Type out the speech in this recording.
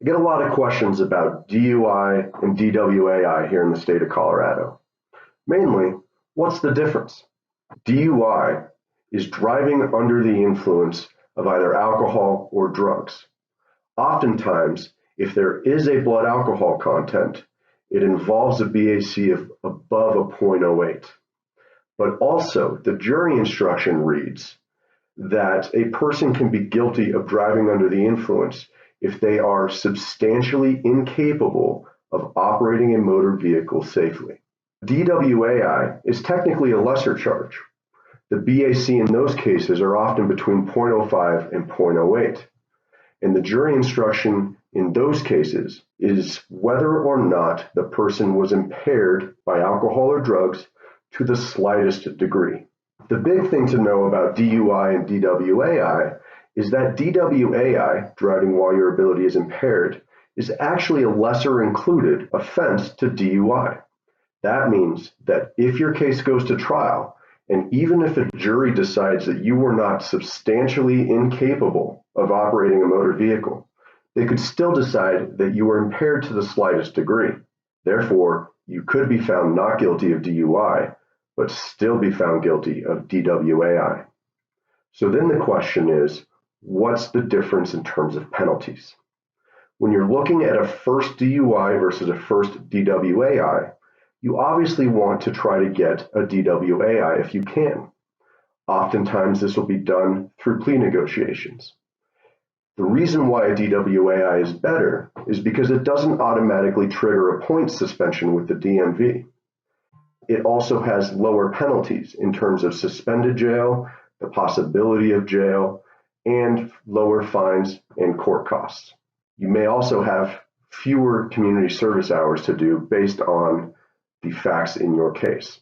I get a lot of questions about DUI and DWAI here in the state of Colorado. Mainly, what's the difference? DUI is driving under the influence of either alcohol or drugs. Oftentimes, if there is a blood alcohol content, it involves a BAC of above a 0.08. But also, the jury instruction reads that a person can be guilty of driving under the influence if they are substantially incapable of operating a motor vehicle safely. DWAI is technically a lesser charge. The BAC in those cases are often between 0.05 and 0.08, and the jury instruction in those cases is whether or not the person was impaired by alcohol or drugs to the slightest degree. The big thing to know about DUI and DWAI is that DWAI, driving while your ability is impaired, is actually a lesser included offense to DUI. That means that if your case goes to trial, and even if a jury decides that you were not substantially incapable of operating a motor vehicle, they could still decide that you were impaired to the slightest degree. Therefore, you could be found not guilty of DUI, but still be found guilty of DWAI. So then the question is, what's the difference in terms of penalties? When you're looking at a first DUI versus a first DWAI, you obviously want to try to get a DWAI if you can. Oftentimes this will be done through plea negotiations. The reason why a DWAI is better is because it doesn't automatically trigger a point suspension with the DMV. It also has lower penalties in terms of suspended jail, the possibility of jail, and lower fines and court costs. You may also have fewer community service hours to do based on the facts in your case.